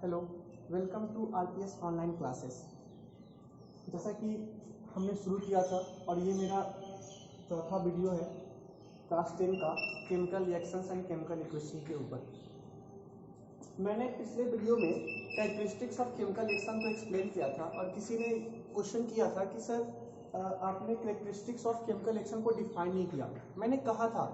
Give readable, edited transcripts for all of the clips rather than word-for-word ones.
Hello, welcome to RPS online classes. जैसा कि हमने शुरू किया था और ये मेरा चौथा वीडियो है क्लास 10 का chemical reactions and chemical equation के ऊपर। मैंने पिछले वीडियो में कैरेक्टरिस्टिक्स ऑफ केमिकल रिएक्शन को एक्सप्लेन किया था और किसी ने क्वेश्चन किया था कि सर आपने कैरेक्टरिस्टिक्स ऑफ केमिकल रिएक्शन को डिफाइन नहीं किया। मैंने कहा था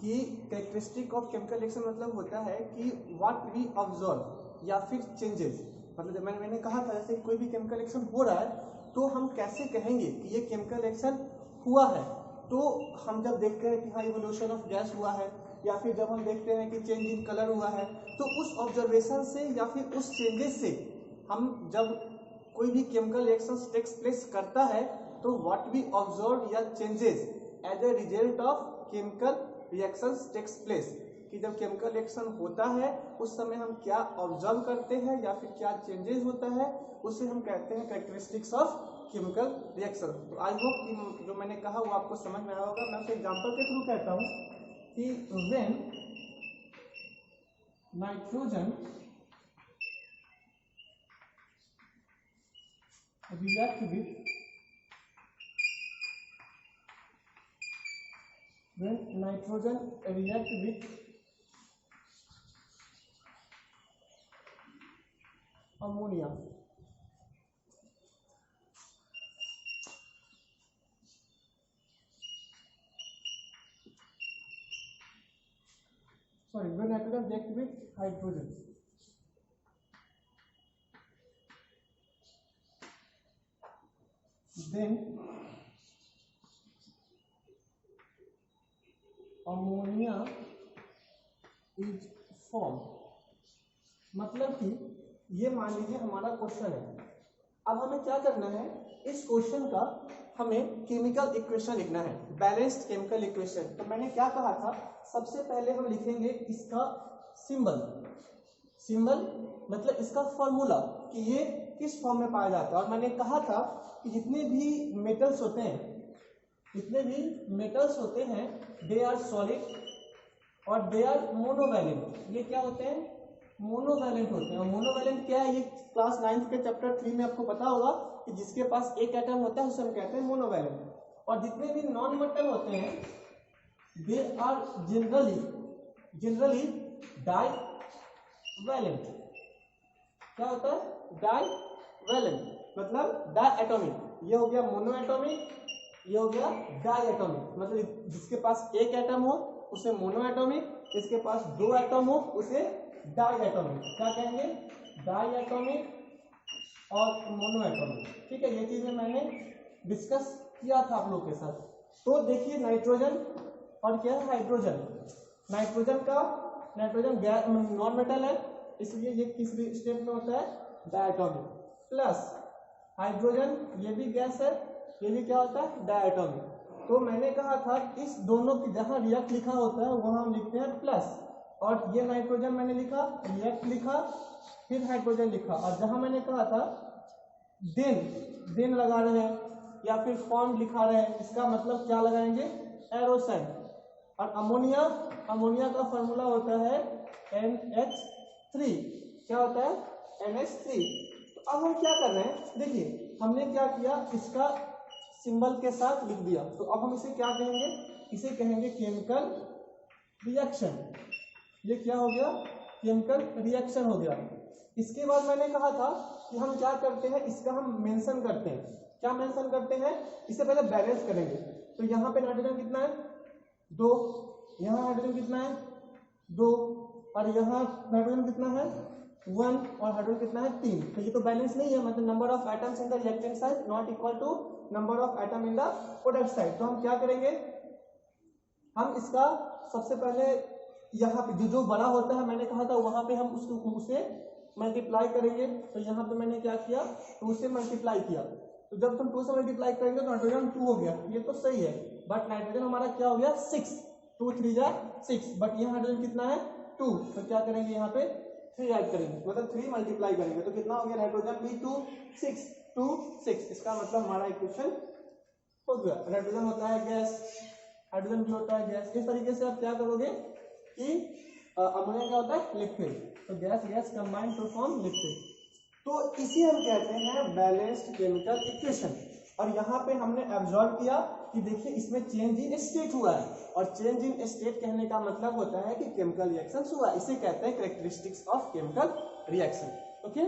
कि कैरेक्टरिस्टिक ऑफ केमिकल रिएक्शन मतलब होता है कि व्हाट वी ऑब्जर्व या फिर चेंजेस। मतलब मैंने कहा था जैसे कोई भी केमिकल रिएक्शन हो रहा है तो हम कैसे कहेंगे कि ये केमिकल रिएक्शन हुआ है। तो हम जब देखते हैं कि हाँ इवोल्यूशन ऑफ गैस हुआ है या फिर जब हम देखते हैं कि चेंज इन कलर हुआ है तो उस ऑब्जर्वेशन से या फिर उस चेंजेस से हम जब कोई भी केमिकल रिएक्शन टेक्स प्लेस करता है तो व्हाट वी ऑब्जर्व या changes as a result of chemical reactions takes place, कि जब केमिकल रिएक्शन होता है उस समय हम क्या ऑब्जर्व करते हैं या फिर क्या चेंजेस होता है उसे हम कहते हैं कैरेक्टरिस्टिक्स ऑफ केमिकल रिएक्शन। तो आई होप कि जो मैंने कहा वो आपको समझ में आया होगा। मैं एग्जांपल के थ्रू कहता हूं कि when nitrogen react with ammonia, when nitrogen react with hydrogen, then ammonia is formed। मतलब कि ये मान लीजिए हमारा क्वेश्चन है। अब हमें क्या करना है, इस क्वेश्चन का हमें केमिकल इक्वेशन लिखना है, बैलेंस्ड केमिकल इक्वेशन। तो मैंने क्या कहा था, सबसे पहले हम लिखेंगे इसका सिंबल मतलब इसका फॉर्मूला कि ये किस फॉर्म में पाया जाता है। और मैंने कहा था कि जितने भी मेटल्स होते हैं दे आर सॉलिड और दे आर मोनोवैलेंट। ये क्या होते हैं, मोनोवैलेंट होते हैं। और मोनोवैलेंट क्या है, ये क्लास 9 के चैप्टर 3 में आपको पता होगा कि जिसके पास एक एटम होता है उसे हम कहते हैं मोनोवैलेंट। और जितने भी नॉन मेटल होते हैं दे आर जनरली डाईवैलेंट। क्या होता है, डाईवैलेंट मतलब डायएटॉमिक। ये हो गया मोनोएटॉमिक, ये हो गया डायएटॉमिक। मतलब जिसके पास एक एटम हो उसे मोनोएटॉमिक, जिसके पास दो एटम हो उसे डायएटॉमिक। क्या कहेंगे, डायएटॉमिक और मोनोएटॉमिक। ठीक है, ये चीजें मैंने डिस्कस किया था आप लोग के साथ। तो देखिए नाइट्रोजन और क्या है hydrogen. Nitrogen gas non metal है इसलिए ये किस स्टेट में होता है, डायएटॉमिक। प्लस हाइड्रोजन ये भी गैस है, ये भी क्या होता है, डायएटॉमिक। तो मैंने कहा था इस दोनों की जहां रिएक्ट लिखा होता है वहां हम लिखते हैं प्लस। और ये नाइट्रोजन मैंने लिखा, रिएक्ट लिखा, फिर हाइड्रोजन लिखा। और जहां मैंने कहा था देन लगा रहे हैं या फिर फॉर्म लिखा रहे हैं, इसका मतलब क्या लगाएंगे, एरो साइन। और अमोनिया का फॉर्मूला होता है NH3। क्या होता है, NH3। तो अब हम क्या कर रहे हैं, देखिए हमने क्या किया, इसका सिंबल के साथ लिख दिया। तो अब हम इसे क्या कहेंगे, इसे कहेंगे केमिकल रिएक्शन। ये क्या हो गया, केमिकल रिएक्शन हो गया। इसके बाद मैंने कहा था कि हम क्या करते हैं, इसका हम मेंशन करते हैं। क्या मेंशन करते हैं, इससे पहले बैलेंस करेंगे। तो यहाँ पे नाइट्रोजन कितना है, 2, यहाँ हाइड्रोजन कितना है, 2, और यहाँ नाइट्रोजन कितना है, 1, और हाइड्रोजन कितना है, 3। तो ये तो बैलेंस नहीं है, मतलब number of atoms in the reactant side not equal to number of atom in the product side. तो हम क्या करेंगे, हम इसका सबसे पहले यहाँ पे जो बड़ा होता है मैंने कहा था वहां पे हम उसे मल्टीप्लाई करेंगे। तो यहाँ पे मैंने क्या किया, तो उसे मल्टीप्लाई किया। तो जब तुम 2 से मल्टीप्लाई करेंगे तो नाइट्रोजन 2 हो गया, ये तो सही है। बट नाइट्रोजन हमारा क्या हो गया, 6, 2 3 जा 6। बट यहाँ हाइड्रोजन कितना है, 2। तो क्या करेंगे, यहाँ पे 3 ऐड करेंगे, मतलब 3 मल्टीप्लाई करेंगे। तो कितना हो गया, नाइट्रोजन भी 2 6 2 6। इसका मतलब हमारा इक्वेशन हो गया। नाइट्रोजन होता है गैस, हाइड्रोजन भी होता है गैस। इस तरीके से आप क्या करोगे कि अमोनिया क्या होता है, लिक्विड। तो gas gas combine to form liquid. तो इसी हम कहते हैं बैलेंस्ड केमिकल इक्वेशन। और यहाँ पे हमने ऑब्जर्व किया कि देखिए इसमें चेंज इन स्टेट हुआ है, और चेंज इन स्टेट कहने का मतलब होता है कि केमिकल रिएक्शन हुआ, इसे कहते हैं characteristics of chemical reaction. Okay,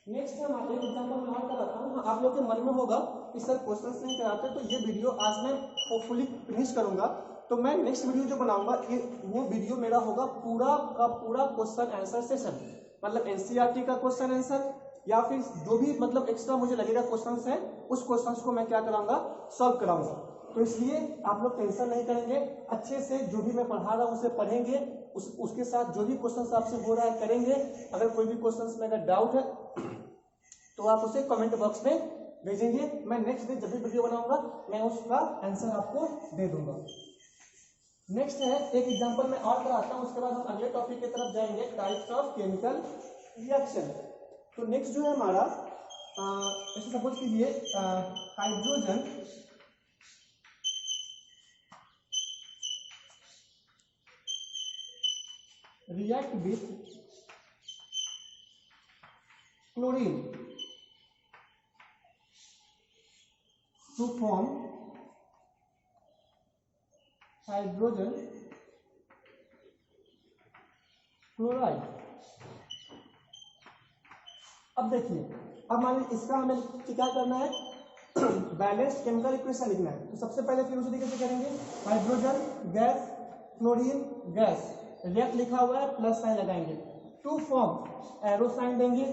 next हम एक एग्जांपल में और कराता हूँ। आप लोग के मन में होगा कि सर क्वेश्चंस नहीं कराते, तो ये वीडियो आज मैं होपफुली फिनिश करूंगा। तो मैं नेक्स्ट वीडियो जो बनाऊंगा वो वीडियो मेरा होगा पूरा का पूरा क्वेश्चन आंसर सेशन, मतलब एनसीईआरटी का क्वेश्चन आंसर या फिर जो भी मतलब एक्स्ट्रा मुझे लगेगा क्वेश्चंस है, उस क्वेश्चंस को मैं क्या कराऊंगा, सॉल्व कराऊंगा। तो इसलिए आप लोग टेंशन नहीं करेंगे, अच्छे से जो भी मैं पढ़ा रहा हूँ उसे पढ़ेंगे, उसके साथ जो भी क्वेश्चंस आपसे हो रहा है करेंगे। अगर कोई भी क्वेश्चंस में अगर डाउट है तो आप उसे कमेंट बॉक्स में भेजेंगे, मैं नेक्स्ट डे जब भी वीडियो बनाऊंगा मैं उसका आंसर आपको दे दूंगा। नेक्स्ट है एक एग्जांपल मैं और कराता हूँ, उसके बाद हम अगले टॉपिक की तरफ जाएंगे, टाइप्स ऑफ केमिकल रिएक्शन। तो नेक्स्ट जो है हमारा ऐसे सपोज कीजिए hydrogen react with chlorine to form hydrogen chloride. अब देखिए, अब मान लीजिए इसका हमें क्या करना है, बैलेंस्ड केमिकल इक्वेशन लिखना है। तो सबसे पहले फिर उसी तरीके से करेंगे, hydrogen gas chlorine gas, react लिखा हुआ है प्लस साइन लगाएंगे, टू फॉर्म एरो साइन देंगे,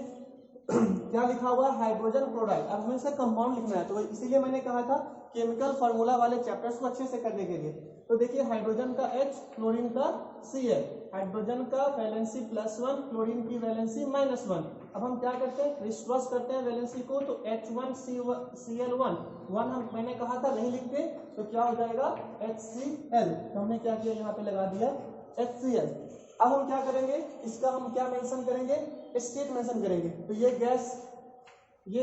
क्या लिखा हुआ है, हाइड्रोजन क्लोराइड। अब हमें इसका कंपाउंड लिखना है, तो इसीलिए मैंने कहा था केमिकल फार्मूला वाले चैप्टर्स को अच्छे से करने के लिए। तो देखिए हाइड्रोजन का H, क्लोरीन का Cl, हाइड्रोजन का वैलेंसी +1, क्लोरीन की वैलेंसी -1। अब हम क्या करते हैं, क्रिस करते हैं वैलेंसी को, तो H1Cl1 हम मैंने कहा था नहीं लिखते, तो क्या हो जाएगा HCl। तो हमने क्या किया, यहाँ पे लगा दिया HCl। अब हम क्या करेंगे, इसका हम क्या मेंशन करेंगे, स्टेट मेंशन करेंगे। तो ये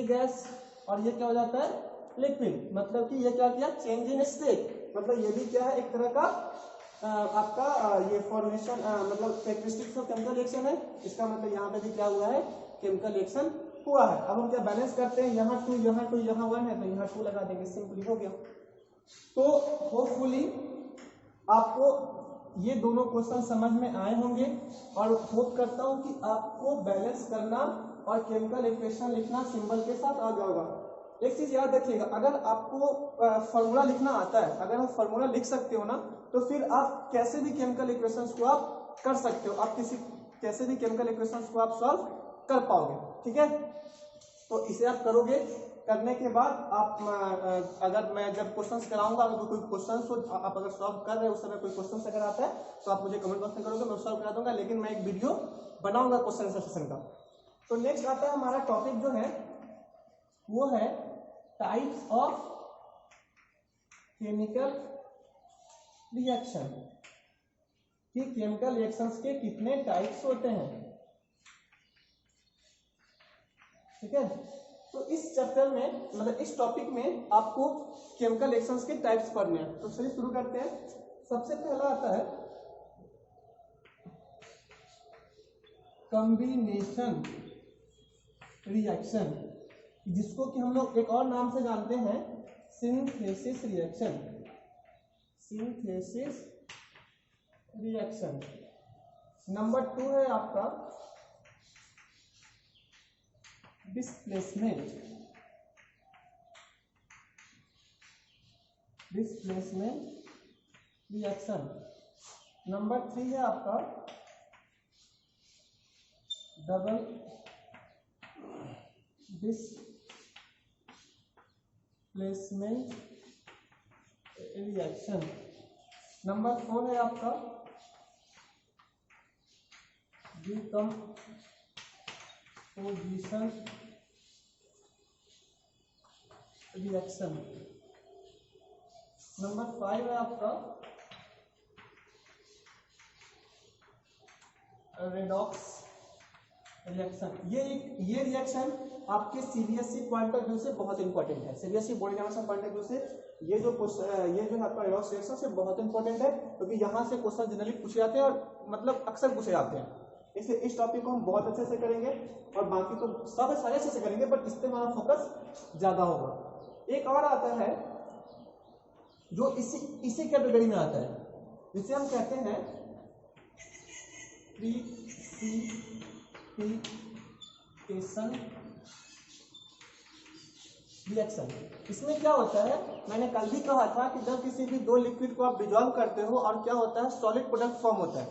गैस और ये क्या हो जाता है, लिक्विड। मतलब कि ये क्या किया, चेंज इन स्टेट, मतलब ये भी क्या है, एक तरह का आपका ये फॉर्मेशन मतलब कैरेक्टरिस्टिक्स ऑफ केमिकल रिएक्शन है। इसका मतलब यहाँ पे भी क्या हुआ है, केमिकल रिएक्शन हुआ है। अब हम क्या बैलेंस करते हैं, यहाँ 2 यहाँ 2 यहाँ 1 है, तो यहाँ 2 लगा देंगे, सिंपली हो गया। तो होपफुली आपको ये दोनों क्वेश्चन समझ में आए होंगे, और होप करता हूँ कि आपको बैलेंस करना और केमिकल इक्वेशन लिखना सिंबल के साथ आ गया होगा। एक चीज याद रखिएगा, अगर आपको फॉर्मूला लिखना आता है, अगर आप फॉर्मूला लिख सकते हो ना, तो फिर आप कैसे भी केमिकल इक्वेशंस को आप कर सकते हो, आप कैसे भी केमिकल इक्वेशंस को आप सॉल्व कर पाओगे। ठीक है, तो इसे आप करोगे, करने के बाद आप अगर मैं जब क्वेश्चंस कराऊंगा, अगर कोई क्वेश्चंस हो आप अगर सॉल्व कर रहे हो, उस समय कोई क्वेश्चंस अगर आता है तो आप मुझे कमेंट बॉक्स में करोगे, मैं सॉल्व करा दूंगा, लेकिन मैं एक वीडियो बनाऊंगा क्वेश्चन आंसर सेशन का। तो नेक्स्ट आता है हमारा टॉपिक जो है वो है टाइप्स ऑफ केमिकल रिएक्शन, कि केमिकल रिएक्शंस के कितने टाइप्स होते हैं। ठीक है, तो इस चैप्टर में मतलब इस टॉपिक में आपको केमिकल रिएक्शंस के टाइप्स पढ़ने हैं। तो चलिए शुरू करते हैं। सबसे पहला आता है कॉम्बिनेशन रिएक्शन, जिसको कि हम लोग एक और नाम से जानते हैं synthesis reaction. Synthesis reaction. Number 2 है आपका डिस्प्लेसमेंट रिएक्शन। नंबर 3 है आपका डबल डिस्प्लेसमेंट रिएक्शन। नंबर 4 है आपका डिकम्पोजिशन रिएक्शन। नंबर 5 है आपका रेडॉक्स रिएक्शन। ये रिएक्शन आपके सीबीएसई पॉइंट ऑफ व्यू से बहुत इंपॉर्टेंट है। CBSE board examination point of view से ये जो है आपका एरोस रिएक्शन से बहुत इंपॉर्टेंट है, क्योंकि यहाँ से क्वेश्चन जनरली पूछे जाते हैं और मतलब अक्सर पूछे जाते हैं। इसलिए इस टॉपिक को हम बहुत अच्छे से करेंगे और बाकी तो सब सारे अच्छे से करेंगे, बट इस पे हमारा फोकस ज्यादा होगा। एक और आता है जो इसी कैटेगरी में आता है, जिसे हम कहते हैं प्रिसिपिटेशन रिएक्शन। इसमें क्या होता है, मैंने कल भी कहा था कि जब किसी भी दो लिक्विड को आप डिजॉल्व करते हो और क्या होता है सॉलिड प्रोडक्ट फॉर्म होता है,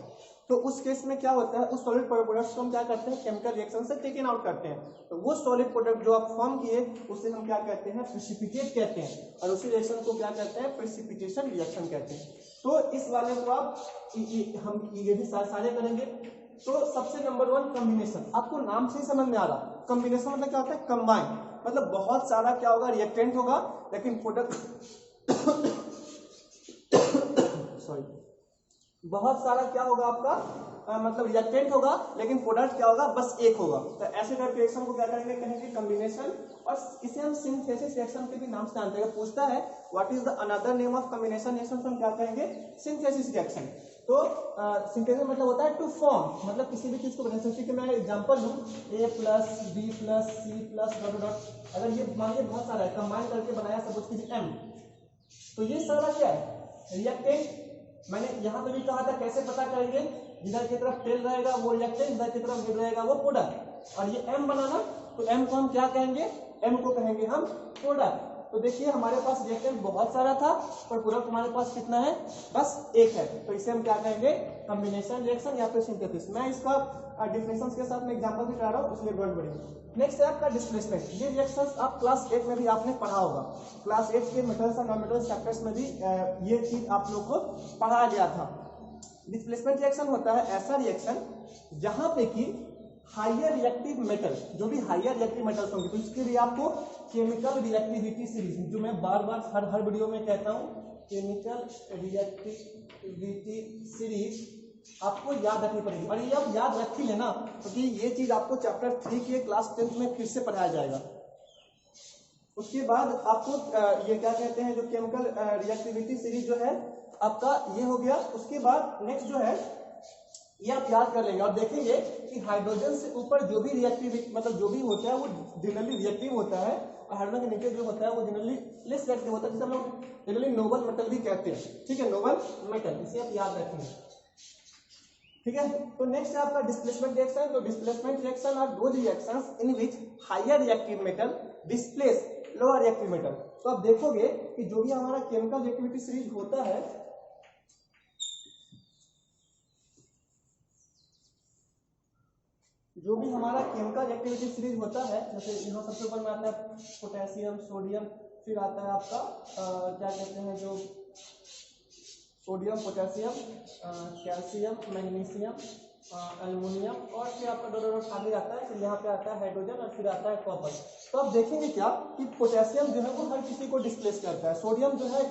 तो उस केस में क्या होता है उस सॉलिड प्रोडक्ट्स को हम क्या करते हैं केमिकल रिएक्शन से टेकन आउट करते हैं। तो वो सॉलिड प्रोडक्ट जो आप फॉर्म किए उसे हम क्या कहते हैं प्रिसिपिटेट कहते हैं, और उसी रिएक्शन को क्या कहते हैं प्रिसिपिटेशन रिएक्शन कहते हैं। तो इस वाले को आप हम ये भी सारे करेंगे। तो सबसे नंबर 1 कॉम्बिनेशन, आपको नाम से ही समझ में आ रहा, कॉम्बिनेशन मतलब क्या होता है कंबाइन, मतलब बहुत सारा क्या होगा रिएक्टेंट होगा लेकिन प्रोडक्ट सॉरी बहुत सारा क्या होगा आपका मतलब रिएक्टेंट होगा लेकिन प्रोडक्ट क्या होगा बस एक होगा। तो ऐसे टाइप रिएक्शन को क्या करेंगे कहेंगे कॉम्बिनेशन, और इसे हम सिंथेसिस रिएक्शन के भी नाम से जानते हैं। पूछता है what is the another name of combination reaction, तो हम क्या कहेंगे सिंथेसिस रिएक्शन। तो सिंथेसिस मतलब होता है टू फॉर्म, मतलब किसी भी चीज को बनाना। जैसे कि मैं एग्जांपल लूं a plus b plus c plus dot dot, अगर ये मान लीजिए बहुत सारा है कंबाइन करके बनाया सपोज कीजिए m, तो ये सारा क्या है रिएक्टेंट। मैंने यहाँ पे भी कहा था कैसे पता करेंगे, जिधर की तरफ तेल रहेगा वो रिएक्टेंट, जिधर की तरफ गिर रहेगा वो प्रोडक्ट। और ये m बनाना, तो m को हम क्या कहेंगे, m को कहेंगे हम प्रोडक्ट। तो देखिए हमारे पास रिएक्टेंट बहुत सारा था पर प्रोडक्ट हमारे पास कितना है बस एक है, तो इसे हम क्या कहेंगे कॉम्बिनेशन रिएक्शन या फिर सिंथेसिस। मैं इसका डिफिनेशन के साथ में एग्जांपल भी करा रहा हूँ इसलिए डोंट वरी। नेक्स्ट है आपका डिस्प्लेसमेंट। ये रिएक्शंस आप क्लास 8 में भी आपने पढ़ा होगा, क्लास 8 के मेटल्स और नॉन मेटल्स चैप्टर्स में भी ये चीज आप लोग को पढ़ाया गया था। डिस्प्लेसमेंट रिएक्शन होता है ऐसा रिएक्शन जहां पे कि हायर रिएक्टिव मेटल, जो भी हायर रिएक्टिव मेटल्स होंगे, तो इसके लिए आपको केमिकल रिएक्टिविटी सीरीज, जो मैं बार बार हर वीडियो में कहता हूं, केमिकल रिएक्टिविटी सीरीज आपको याद रखनी पड़ेगी। और ये आप याद रख ही लेना क्योंकि ये चीज आपको चैप्टर 3 के क्लास 10 में फिर से पढ़ाया जाएगा। उसके बाद आपको ये क्या कहते हैं जो केमिकल रिएक्टिविटी सीरीज जो है आपका ये हो गया। उसके बाद नेक्स्ट जो है ये आप याद कर लेंगे और देखेंगे कि हाइड्रोजन से ऊपर जो भी रिएक्टिव मतलब जो भी होता है वो जनरली रिएक्टिव होता है, और हाइड्रोजन के नीचे जो होता है वो जनरली लेस रिएक्टिव होता है, जिसे हम लोग जनरली नोबल मेटल भी कहते हैं। ठीक है, नोबल मेटल, इसे आप याद रखेंगे। ठीक है, तो नेक्स्ट है आपका डिस्प्लेसमेंट रिएक्शन। तो displacement reaction are those reactions in which higher reactive metal displace lower reactive metal. तो आप देखोगे कि जो भी हमारा केमिकल रिएक्टिविटी सीरीज होता है, जो भी हमारा केमिकल रिएक्टिविटी सीरीज होता है, जैसे यहाँ सबसे ऊपर में आता है पोटेशियम, सोडियम, फिर आता है आपका क्या कहते हैं जो sodium, potassium, calcium, magnesium, aluminium, और फिर आपका डोडोरोट आगे आता है, फिर यहाँ पे आता है हाइड्रोजन और फिर आता है कॉपर। तो आप देखेंगे क्या कि पोटेशियम जो है वो हर किसी को डिस्प्लेस करता है, सोडियम जो है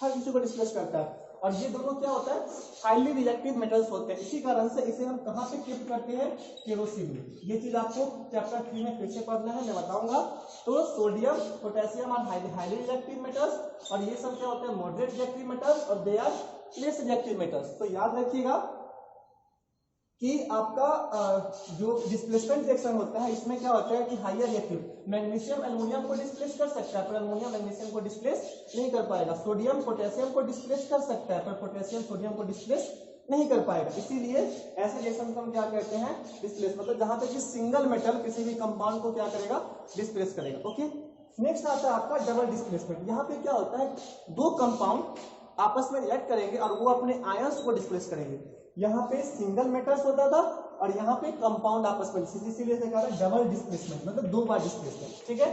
हर किसी को डिस्प्लेस करता है, और ये दोनों क्या होता है हाईली रिएक्टिव मेटल्स होते हैं। इसी कारण से इसे हम कहाँ पे कीप करते हैं केरोसिन में। ये चीज आपको चैप्टर 3 में फिर से पढ़ना है, मैं बताऊंगा। तो सोडियम, पोटेशियम और हाईली रिएक्टिव मेटल्स, और ये सब क्या होते हैं मॉडरेट रिएक्टिव मेटल्स, और they are less reactive metals. तो याद रखिएगा कि आपका जो डिस्प्लेसमेंट रिएक्शन होता है इसमें क्या होता है कि हायर रिएक्टिव मैग्नीशियम एल्युमिनियम को डिस्प्लेस कर सकता है पर एल्युमिनियम मैग्नीशियम को डिस्प्लेस नहीं कर पाएगा। सोडियम पोटेशियम को डिस्प्लेस कर सकता है पर पोटेशियम सोडियम को डिस्प्लेस नहीं कर पाएगा। इसीलिए ऐसे रिएक्शन को हम क्या कहते हैं डिस्प्लेस, मतलब जहां पे कि सिंगल मेटल किसी भी कंपाउंड को क्या करेगा डिस्प्लेस करेगा। ओके, नेक्स्ट आता है आपका डबल डिस्प्लेसमेंट। यहाँ पे क्या होता है दो कंपाउंड आपस में रिएक्ट करेंगे और वो अपने आयंस को डिस्प्लेस करेंगे। यहाँ पे सिंगल मेटल्स होता था और यहाँ पे कंपाउंड आपस में, इसीलिए कहा है डबल डिस्प्लेसमेंट, मतलब दो बार डिस्प्लेसमेंट। ठीक है,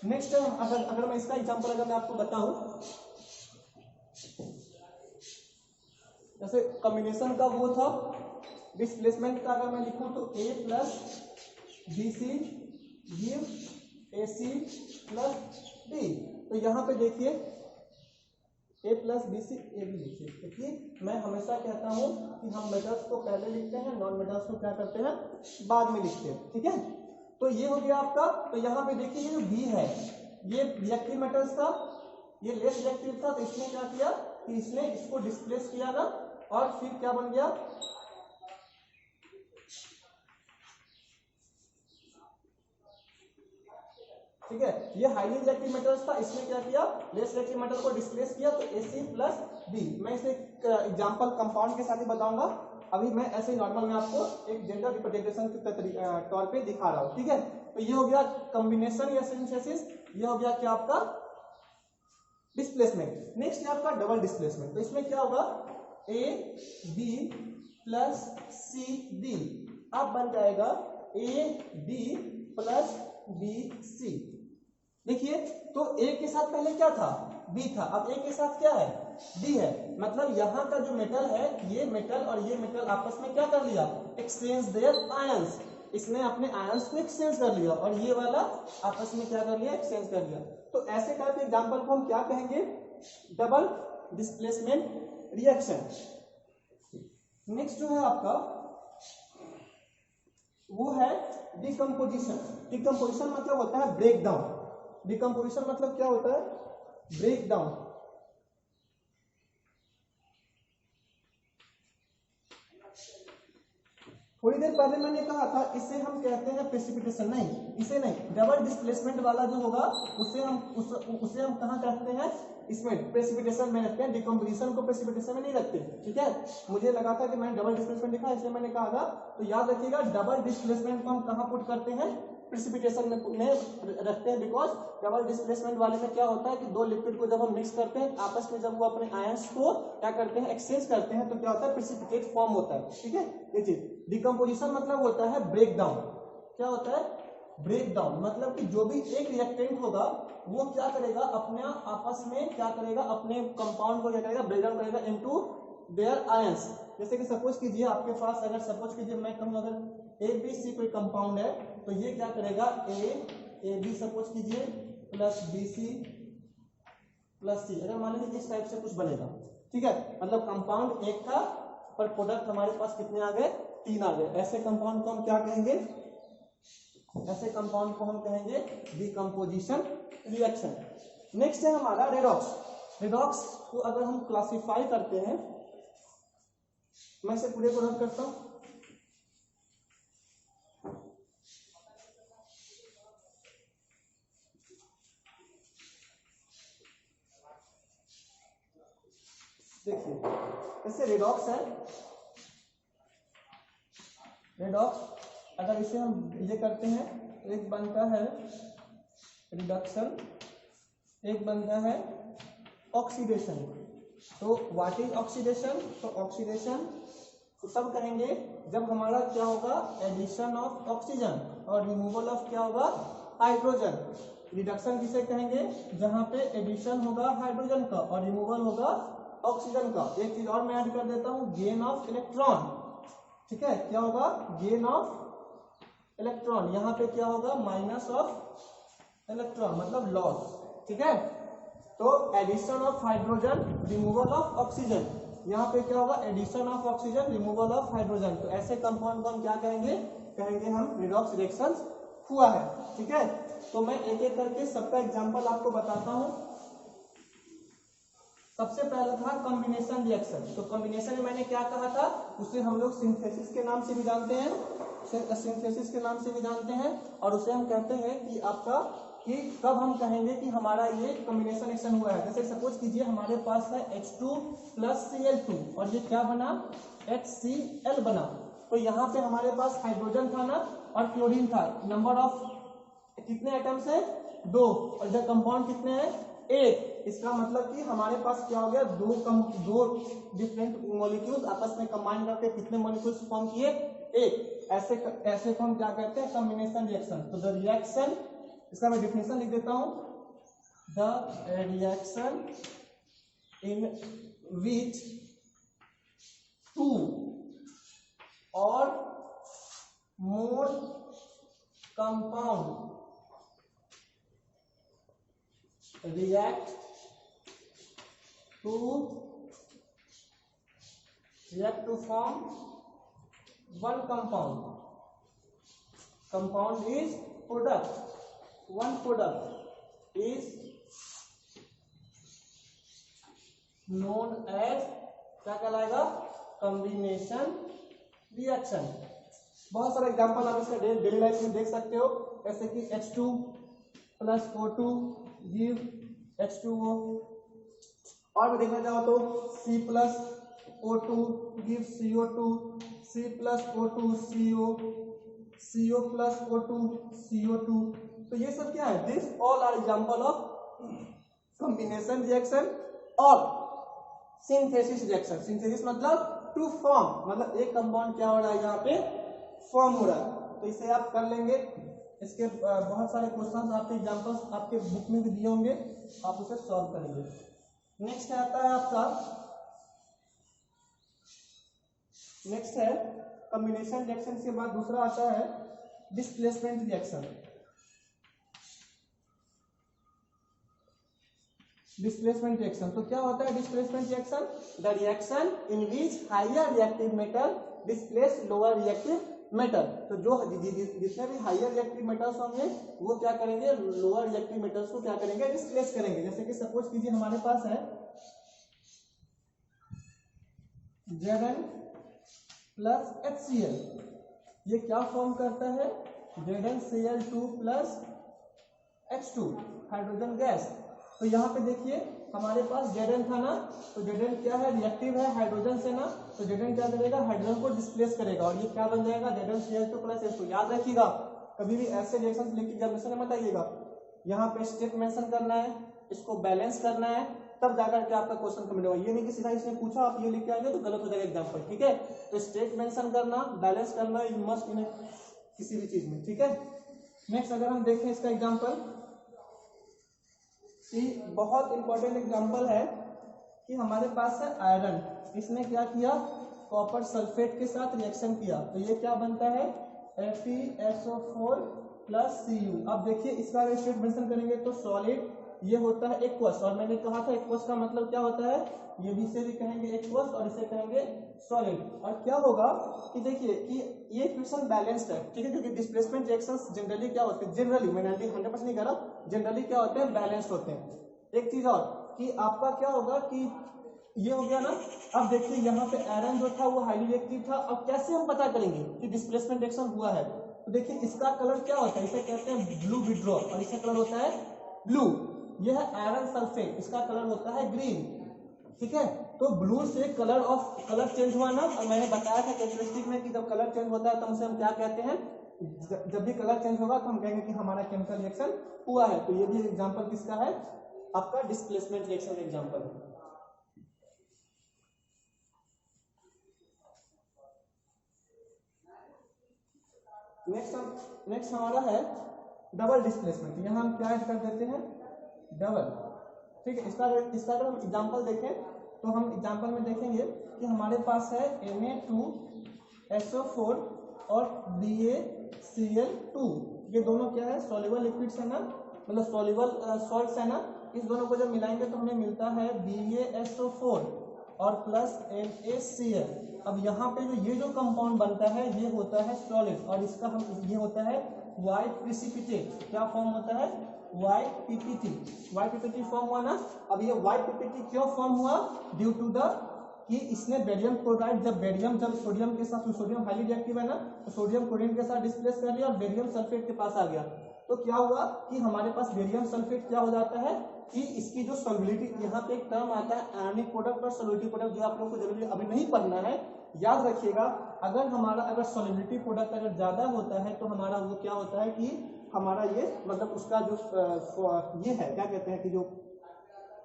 नेक्स्ट अगर मैं इसका एग्जांपल अगर मैं आपको बताऊं, जैसे कॉम्बिनेशन का वो था डिस्प्लेसमेंट का, अगर मैं लिखूं तो A plus B C give AC plus D। तो यहाँ पे देखिए A plus B C A भी लिखिए, क्योंकि मैं हमेशा कहता हूं कि हम मेटल्स को पहले लिखते हैं, नॉन मेटल्स को क्या करते हैं बाद में लिखते हैं। ठीक है, तो ये हो गया आपका। तो यहाँ पे देखिए ये जो बी है ये रिएक्टिव मेटल्स था, ये लेस रिएक्टिव था, तो इसने क्या किया कि इसने इसको डिस्प्लेस किया ना, और फिर क्या बन गया, ठीक है। ये हाईली रिएक्टिव मेटल्स था, इसने क्या किया लेस रिएक्टिव मेटल को डिस्प्लेस किया, तो Ac+B। मैं इसे एग्जांपल कंपाउंड के साथ ही बताऊंगा, अभी मैं ऐसे नॉर्मल में आपको एक जनरल रिप्रेजेंटेशन के तौर पे दिखा रहा हूं, ठीक है। तो ये हो गया कॉम्बिनेशन या सिंथेसिस, ये हो गया क्या आपका डिस्प्लेसमेंट। नेक्स्ट है आपका डबल डिस्प्लेसमेंट। तो इसमें क्या होगा AB + CD अब बन जाएगा AB + BC। देखिए तो A के साथ पहले क्या था B था, अब A के साथ क्या है D है, मतलब यहाँ का जो मेटल है ये मेटल और ये मेटल आपस में क्या कर लिया एक्सचेंज देयर आयंस, इसने अपने आयंस को एक्सचेंज कर लिया और ये वाला आपस में क्या कर लिया एक्सचेंज कर लिया। तो ऐसे टाइप के एग्जांपल को हम क्या कहेंगे डबल डिस्प्लेसमेंट रिएक्शन। नेक्स्ट जो है आपका वो है डिकम्पोजिशन। डिकम्पोजिशन मतलब होता है ब्रेक डाउन। डिकम्पोजिशन मतलब क्या होता है ब्रेक डाउन। थोड़ी देर पहले मैंने कहा था इसे हम कहते हैं प्रेसिपिटेशन, नहीं इसे नहीं, डबल डिस्प्लेसमेंट वाला जो होगा उसे हम कहाँ कहते हैं इसमें प्रेसिपिटेशन में रखते हैं, डिकम्पोजिशन को प्रेसिपिटेशन में नहीं रखते, ठीक है। मुझे लगा था कि मैंने डबल डिस्प्लेसमेंट लिखा इसलिए मैंने कहा था, तो याद रखिएगा डबल डिस्प्लेसमेंट को हम कहाँ पुट करते हैं प्रेसिपिटेशन में रखते हैं, बिकॉज डबल डिस्प्लेसमेंट वाले में क्या होता है कि दो लिक्विड को जब हम मिक्स करते हैं आपस में जब वो अपने आयंस को क्या करते हैं एक्सचेंज करते हैं तो क्या होता है प्रेसिपिटेट फॉर्म होता है, ठीक है ये चीज। डिकम्पोजिशन मतलब होता है ब्रेक डाउन। क्या होता है ब्रेक डाउन, मतलब कि जो भी एक रिएक्टेंट होगा वो क्या करेगा अपने आपस में क्या करेगा अपने कंपाउंड को क्या करेगा ब्रेक डाउन करेगा इनटू देयर आयंस। जैसे कि सपोज कीजिए आपके पास अगर सपोज कीजिए मैं कहूँ अगर ABC कोई कंपाउंड है तो ये क्या करेगा AB सपोज कीजिए प्लस BC प्लस C, अगर मान लीजिए इस टाइप से कुछ बनेगा, ठीक है, मतलब कंपाउंड एक था पर प्रोडक्ट हमारे पास कितने आ गए 3 आ गए। ऐसे कंपाउंड को हम क्या कहेंगे, ऐसे कंपाउंड को हम कहेंगे डिकम्पोजिशन रिएक्शन। नेक्स्ट है हमारा रेडॉक्स। रेडॉक्स को अगर हम क्लासिफाई करते हैं, मैं इसे पूरे को रन करता हूं। देखिए जैसे रेडॉक्स है, रेडॉक्स अगर इसे हम ये करते हैं एक बनता है रिडक्शन, एक बनता है ऑक्सीडेशन। तो व्हाट इज ऑक्सीडेशन, तो ऑक्सीडेशन तो तब कहेंगे जब हमारा क्या होगा एडिशन ऑफ ऑक्सीजन और रिमूवल ऑफ क्या होगा हाइड्रोजन। रिडक्शन किसे कहेंगे जहां पे एडिशन होगा हाइड्रोजन का और रिमूवल होगा ऑक्सीजन का। एक चीज और मैं ऐड कर देता हूं गेन ऑफ इलेक्ट्रॉन, ठीक है, क्या होगा गेन ऑफ इलेक्ट्रॉन, यहाँ पे क्या होगा माइनस ऑफ इलेक्ट्रॉन मतलब लॉस, ठीक है। तो addition of hydrogen removal of oxygen, यहाँ पे क्या होगा addition of oxygen removal of hydrogen. तो ऐसे कंपाउंड को हम क्या कहेंगे, कहेंगे हम रिडॉक्स रिएक्शन हुआ है, ठीक है। तो मैं एक एक करके सबका एग्जांपल आपको बताता हूं। सबसे पहला था कॉम्बिनेशन रिएक्शन। तो कॉम्बिनेशन में मैंने क्या कहा था उसे हम लोग सिंथेसिस के नाम से भी जानते हैं, सिंथेसिस के नाम से भी जानते हैं, और उसे हम कहते हैं कि आपका कि कब हम कहेंगे कि हमारा ये कॉम्बिनेशन रिएक्शन हुआ है। जैसे सपोज कीजिए हमारे पास है H2 + Cl2 और ये क्या बना HCl बना। तो यहाँ पे हमारे पास हाइड्रोजन था ना और क्लोरीन था, नंबर ऑफ कितने एटम्स है 2 और इधर कंपाउंड कितने हैं 1। इसका मतलब कि हमारे पास क्या हो गया दो डिफरेंट मॉलिक्यूल्स आपस में कंबाइन करके कितने मॉलिक्यूल्स फॉर्म किए 1। ऐसे को हम क्या कहते हैं कॉम्बिनेशन रिएक्शन। तो द रिएक्शन, इसका मैं डिफिनेशन लिख देता हूं, द रिएक्शन इन विच 2 और more compound react to form one compound, compound is product, one product is known as, क्या कहलाएगा, कॉम्बिनेशन रिएक्शन। बहुत सारे एग्जांपल आप इसका डेली लाइफ में देख सकते हो, जैसे कि H2 plus O2 give H2O, और भी देखना चाहो तो C plus O2 give CO2, C plus O2 CO, CO plus O2 CO2। तो ये सब क्या है, this all are example of combination reaction और सिंथेसिस रिएक्शन। सिंथेसिस मतलब टू फॉर्म, मतलब एक कंपाउंड क्या हो रहा है यहाँ पे, फॉर्म हो रहा है। तो इसे आप कर लेंगे। इसके बहुत सारे क्वेश्चंस आपके एग्जांपल्स आपके बुक में भी दिए होंगे, आप उसे सॉल्व करेंगे। नेक्स्ट आता है आपका, नेक्स्ट है कॉम्बिनेशन रिएक्शन के बाद दूसरा आता है डिस्प्लेसमेंट रिएक्शन। डिस्प्लेसमेंट रिएक्शन, तो क्या होता है displacement reaction, the reaction in which higher reactive metal displace lower reactive metal. तो जो जितने भी हायर रिएक्टिव मेटल्स होंगे वो क्या करेंगे, लोअर रिएक्टिव मेटल्स को क्या करेंगे, डिस्प्लेस करेंगे। जैसे कि सपोज कीजिए हमारे पास है Zn प्लस HCl, ये क्या फॉर्म करता है, ZnCl2 plus H2 hydrogen gas. तो यहाँ पे देखिए हमारे पास Zn था ना, तो Zn क्या है, रिएक्टिव है हाइड्रोजन से ना, तो Zn क्या करेगा, हाइड्रोजन को डिस्प्लेस करेगा और ये क्या बन जाएगा, ZnCl2 प्लस H2। याद रखिएगा कभी भी ऐसे रिएक्शन लिख के एग्जामिनेशन में मत आइएगा, यहाँ पे स्टेप मेंशन करना है, इसको बैलेंस करना है, तब जाकर के आपका क्वेश्चन कंप्लीट होगा। ये नहीं कि सीधा इसने पूछा आप ये लिख के आएंगे तो गलत हो जाएगा एग्जाम्पल, ठीक है। तो स्टेप मेंशन करना, बैलेंस करना यू मस्ट इन किसी भी चीज में, ठीक है। नेक्स्ट अगर हम देखें इसका एग्जाम्पल, बहुत इंपॉर्टेंट एग्जाम्पल है कि हमारे पास है आयरन, इसने क्या किया, कॉपर सल्फेट के साथ रिएक्शन किया, तो ये क्या बनता है, FeSO4 प्लस Cu। अब देखिए इसका स्टेट मेंशन करेंगे तो सॉलिड, ये होता है एक्वस, और मैंने कहा था एक्वस का मतलब क्या होता है, ये भी से भी कहेंगे एक्वस और इसे कहेंगे सॉलिड। और क्या होगा कि देखिए कि ये इक्वेशन बैलेंस्ड है, ठीक है, क्योंकि डिस्प्लेसमेंट रिएक्शंस जनरली क्या होते हैं, जनरली मैं 100% नहीं कह रहा, जनरली क्या होते हैं, बैलेंस्ड होते हैं। एक चीज और कि आपका क्या होगा कि ये हो गया ना। अब देखिए यहाँ पे आयरन जो था वो हाईली रिएक्टिव था। अब कैसे हम पता करेंगे कि डिस्प्लेसमेंट रिएक्शन हुआ है, तो देखिए इसका कलर क्या होता है, इसे कहते हैं ब्लू विड्रॉ और इसका कलर होता है ब्लू। यह है आयरन सल्फेट, इसका कलर होता है ग्रीन, ठीक है। तो ब्लू से कलर चेंज हुआ ना, और मैंने बताया था कैरेक्टरिस्टिक में कि जब कलर चेंज होता है तो उसे हम क्या कहते हैं, जब भी कलर चेंज होगा तो हम कहेंगे कि हमारा केमिकल रिएक्शन हुआ है। तो ये भी एग्जांपल किसका है, आपका डिस्प्लेसमेंट रिएक्शन का एग्जांपल है। नेक्स्ट हमारा है डबल डिस्प्लेसमेंट। यहाँ हम क्या ऐड कर देते हैं, डबल, ठीक है। इसका अगर हम एग्जांपल देखें तो हम एग्जांपल में देखेंगे कि हमारे पास है Na2SO4 और BaCl2, ये दोनों क्या है, सॉल्युबल लिक्विड्स है ना, मतलब सॉल्युबल सॉल्ट्स है ना। इस दोनों को जब मिलाएंगे तो हमें मिलता है BaSO4 और प्लस NaCl। अब यहाँ पे ये जो कंपाउंड बनता है ये होता है सॉलिड, और इसका हम ये होता है व्हाइट प्रेसिपिटेट। क्या फॉर्म होता है, white PPT. White PPT form हुआ ना। अब ये व्हाइट पीपीटी क्यों फॉर्म हुआ, ड्यू टू द कि इसने बेरियम क्लोराइड, जब सोडियम के साथ, सोडियम हाईली रिएक्टिव है ना, तो सोडियम क्लोरीन के साथ डिस्प्लेस कर लिया और बेरियम सल्फेट के पास आ गया। तो क्या हुआ कि हमारे पास बेरियम सल्फेट क्या हो जाता है कि इसकी जो सॉल्युबिलिटी, यहाँ पे एक टर्म आता है आयनिक प्रोडक्ट और सॉल्युबिलिटी प्रोडक्ट, जो आप लोग को जरूरी अभी नहीं पढ़ना है, याद रखिएगा। अगर सॉल्युबिलिटी प्रोडक्ट अगर ज्यादा होता है तो हमारा वो क्या होता है कि हमारा ये मतलब उसका जो ये है क्या कहते हैं कि जो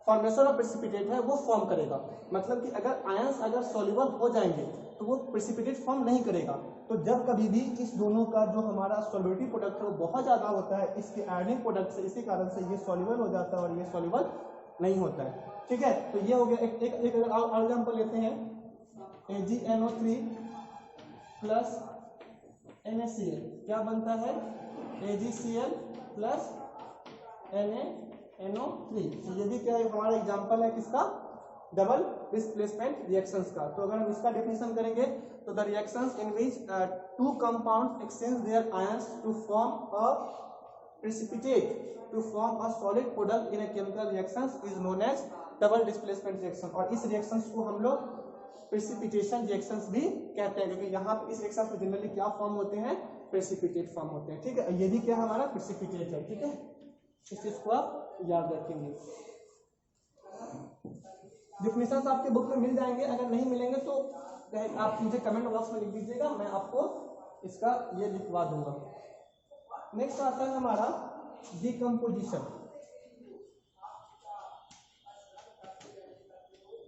फॉर्मेशन ऑफ प्रेसिपिटेट है वो फॉर्म करेगा। मतलब कि अगर आयंस अगर सॉल्युबल हो जाएंगे तो वो प्रेसिपिटेट फॉर्म नहीं करेगा। तो जब कभी भी इस दोनों का जो हमारा सॉल्युबिलिटी प्रोडक्ट है वो बहुत ज्यादा होता है इसके आयनिक प्रोडक्ट से, इसी कारण से ये सॉल्युबल हो जाता है और ये सॉल्युबल नहीं होता है, ठीक है। तो ये हो गया एक एग्जांपल लेते हैं, AgNO3 प्लस NaCl क्या बनता है, AgCl प्लस NaNO3। तो ये भी क्या है, हमारा एग्जांपल है किसका, डबल डिस्प्लेसमेंट रिएक्शंस का। तो अगर हम इसका डेफिनेशन करेंगे तो the reactions in which two compounds exchange their ions to form a precipitate to form a solid product in a chemical reactions is known as double displacement reaction। और इस reactions को हम लोग प्रेसिपिटेशन रिएक्शंस भी कहते हैं, क्योंकि यहाँ पे इस रिएक्शन में जनरली क्या फॉर्म होते हैं, प्रेसिपिटेट फॉर्म होते हैं। ठीक है, ये भी क्या हमारा प्रेसिपिटेट है। ठीक है, इस चीज को आप याद रखेंगे। डिफिनेशंस आपके बुक में मिल जाएंगे, अगर नहीं मिलेंगे तो आप मुझे कमेंट बॉक्स में लिख दीजिएगा, मैं आपको इसका ये लिखवा दूंगा। नेक्स्ट आता है हमारा डिकम्पोजिशन।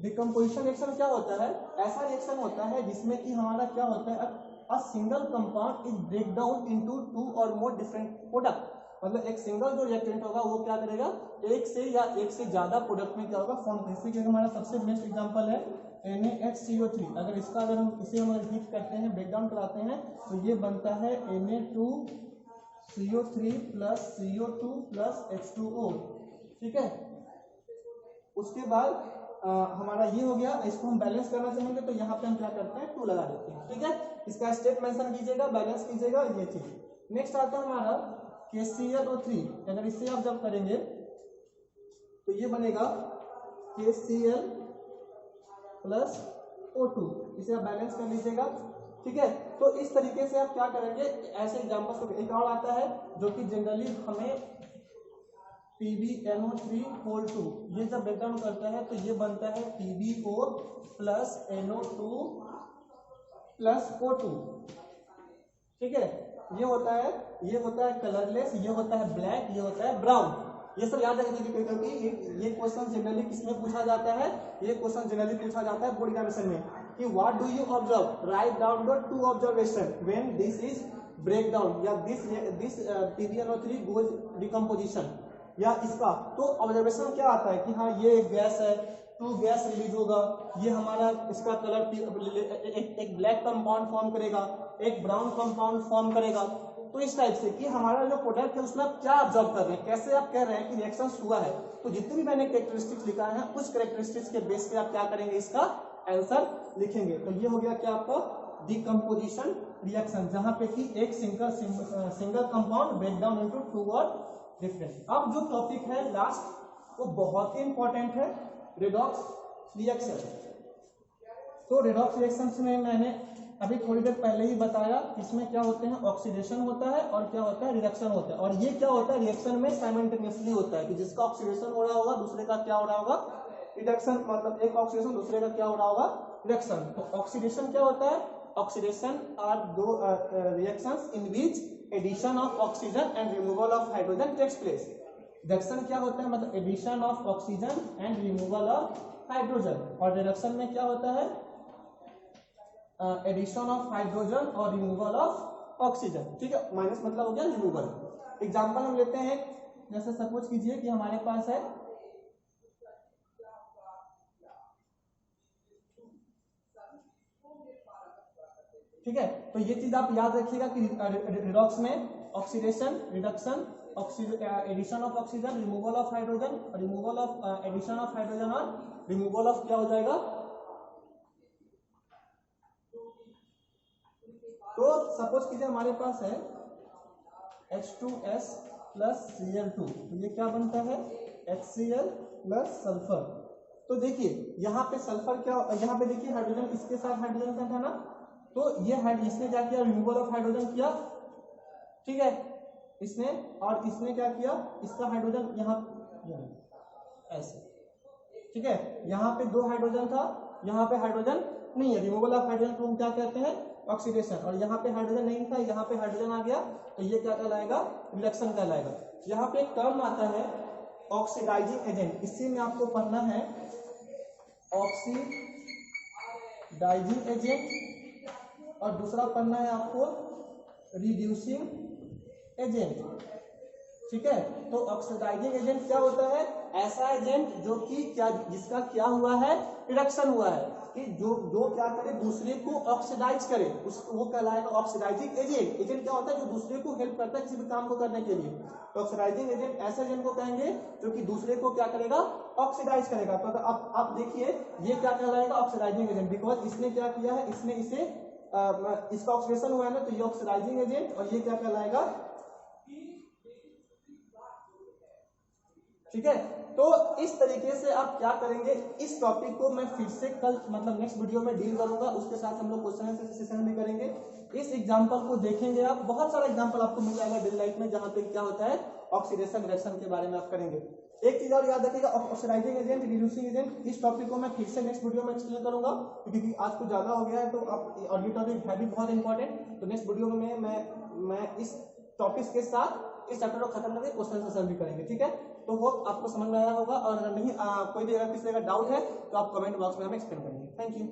डिकम्पोजिशन रिएक्शन क्या होता है, ऐसा रिएक्शन होता है जिसमें कि हमारा क्या होता है, a single compound is break down into two और मोर डिफरेंट प्रोडक्ट। मतलब एक सिंगल जो रिएक्टेंट होगा वो क्या करेगा, एक से या एक से ज्यादा प्रोडक्ट में क्या होगा, फॉर्म। जैसे कि हमारा सबसे बेस्ट एग्जांपल है NaHCO3। अगर इसका अगर हम इसे हम हीट करते हैं, ब्रेक डाउन कराते हैं, तो ये बनता है Na2CO3 plus CO2 plus H2O। ठीक है, उसके बाद हमारा ये हो गया। इसको हम बैलेंस करना चाहेंगे तो यहाँ पे हम क्या करते हैं, 2 लगा देते हैं। ठीक है, इसका स्टेप मेंशन कीजिएगा, बैलेंस कीजिएगा, ये चीज। नेक्स्ट आता है हमारा KClO3। अगर इससे आप जब करेंगे तो ये बनेगा KCl प्लस O2। इसे आप बैलेंस कर लीजिएगा। ठीक है, तो इस तरीके से आप क्या करेंगे, ऐसे एग्जांपल्स को। एक और आता है जो कि जनरली हमें PbNO3(2), ये जब ब्रेक डाउन करता है तो ये बनता है PbO plus NO2 plus O2। ठीक है, ये होता है कलरलेस, ये होता है ब्लैक, ये होता है ब्राउन। ये सब याद रखिए, क्योंकि ये क्वेश्चन जनरली किसमें पूछा जाता है, ये क्वेश्चन जनरली पूछा जाता है बोर्ड एग्जामिनेशन में कि what do you observe, write down the 2 observation when this is break down, या दिस PbNO3 गोज डिकम्पोजिशन, या इसका। तो ऑब्जर्वेशन क्या आता है कि हाँ ये एक गैस है, 2 गैस रिलीज होगा, ये हमारा इसका कलर एक ब्लैक कंपाउंड फॉर्म करेगा, एक ब्राउन कंपाउंड फॉर्म करेगा। तो इस टाइप से कि हमारा जो प्रोडक्ट है उसमें आप क्या ऑब्जर्व कर रहे हैं, कैसे आप कह रहे हैं कि रिएक्शन हुआ है। तो जितने भी मैंने कैरेक्टरिस्टिक्स लिखा है उस कैरेक्टरिस्टिक्स के बेस पे आप क्या करेंगे, इसका आंसर लिखेंगे। तो ये हो गया क्या आपका डिकम्पोजिशन रिएक्शन, जहां पे कि एक single compound break down into 2 और डिफरेंट। अब जो टॉपिक है लास्ट वो बहुत ही इंपॉर्टेंट है, रेडॉक्स रिएक्शन। तो रेडॉक्स रिएक्शन में मैंने अभी थोड़ी देर पहले ही बताया, इसमें क्या होते हैं, ऑक्सीडेशन होता है और क्या होता है, रिडक्शन होता है। और ये क्या होता है, रिएक्शन में साइमल्टेनियसली होता है कि जिसका ऑक्सीडेशन हो रहा होगा दूसरे का क्या हो रहा होगा, रिडक्शन। मतलब एक ऑक्सीडेशन दूसरे का क्या हो रहा होगा, रिडक्शन। तो ऑक्सीडेशन क्या होता है, oxidation are those reactions in which addition of oxygen and removal of hydrogen takes place. Reduction क्या होता है, मतलब addition of oxygen and removal of hydrogen. और रिडक्शन में क्या होता है, एडिशन ऑफ हाइड्रोजन और रिमूवल ऑफ ऑक्सीजन। ठीक है, माइनस मतलब हो गया रिमूवल। एग्जांपल हम लेते हैं, जैसे सपोज कीजिए कि हमारे पास है ठीक है, तो ये चीज आप याद रखिएगा कि रिडॉक्स में oxidation, reduction, addition of oxygen, removal of hydrogen, removal of addition of hydrogen और रिमूवल ऑफ क्या हो जाएगा। तो सपोज कीजिए हमारे पास है H2S प्लस Cl2, तो ये क्या बनता है, HCl प्लस सल्फर। तो देखिए यहाँ पे सल्फर क्या, यहाँ पे देखिए हाइड्रोजन इसके साथ हाइड्रोजन का था ना, तो ये इसने क्या किया, रिमूवल ऑफ हाइड्रोजन किया। ठीक है, इसने, और इसने क्या किया, इसका हाइड्रोजन यहाँ ऐसे। ठीक है, यहाँ पे 2 हाइड्रोजन था, यहाँ पे हाइड्रोजन नहीं है, रिमूवल ऑफ हाइड्रोजन को हम क्या कहते हैं, ऑक्सीडेशन। और यहाँ पे हाइड्रोजन नहीं था, यहाँ पे हाइड्रोजन आ गया, तो ये क्या कहलाएगा, रिडक्शन कहलाएगा। यहाँ पे एक टर्म आता है ऑक्सीडाइजिंग एजेंट, इसी में आपको पढ़ना है ऑक्सीडाइजिंग एजेंट, और दूसरा पढ़ना है आपको रिड्यूसिंग एजेंट। ठीक है, तो ऑक्सीडाइजिंग एजेंट क्या होता है, ऐसा एजेंट जो कि क्या, जिसका क्या हुआ है, रिडक्शन हुआ है। कि जो क्या करे, दूसरे को ऑक्सीडाइज करे, वो कहलाएगा ऑक्सीडाइजिंग एजेंट। एजेंट क्या होता है? जो दूसरे को हेल्प करता है किसी भी काम को करने के लिए। तो ऑक्सीडाइजिंग एजेंट ऐसे एजेंट को कहेंगे जो कि दूसरे को क्या करेगा? ऑक्सीडाइज करेगा। तो आप देखिए ये क्या कहलाएगा? ऑक्सीडाइजिंग एजेंट, बिकॉज इसने क्या किया है, इसने इसे इसका ऑक्सीडेशन हुआ है ना, तो ये ऑक्सीडाइजिंग एजेंट, और ये क्या कहलाएगा? ठीक है। तो इस तरीके से आप क्या करेंगे, इस टॉपिक को मैं फिर से कल मतलब नेक्स्ट वीडियो में डील करूंगा, उसके साथ हम लोग क्वेश्चन आंसर सेशन भी करेंगे। इस एग्जांपल को देखेंगे आप, बहुत सारा एग्जांपल आपको मिल जाएगा डेली लाइफ में जहां पे क्या होता है ऑक्सीडेशन रिएक्शन के बारे में आप करेंगे। एक चीज और याद रखिएगा, ऑक्सीडाइजिंग एजेंट, रिड्यूसिंग एजेंट, इस टॉपिक को मैं फिर से नेक्स्ट वीडियो में एक्सप्लेन करूंगा, क्योंकि आज कुछ ज्यादा हो गया है। तो आप, और ये टॉपिक है भी बहुत इंपॉर्टेंट, तो नेक्स्ट वीडियो में मैं इस टॉपिक के साथ इस चैप्टर को खत्म करके क्वेश्चन आंसर भी करेंगे। ठीक है, तो होप आपको समझ में आया होगा, और अगर नहीं कोई भी अगर किसी का डाउट है तो आप कमेंट बॉक्स में हमें एक्सप्लेन करेंगे। Thank you.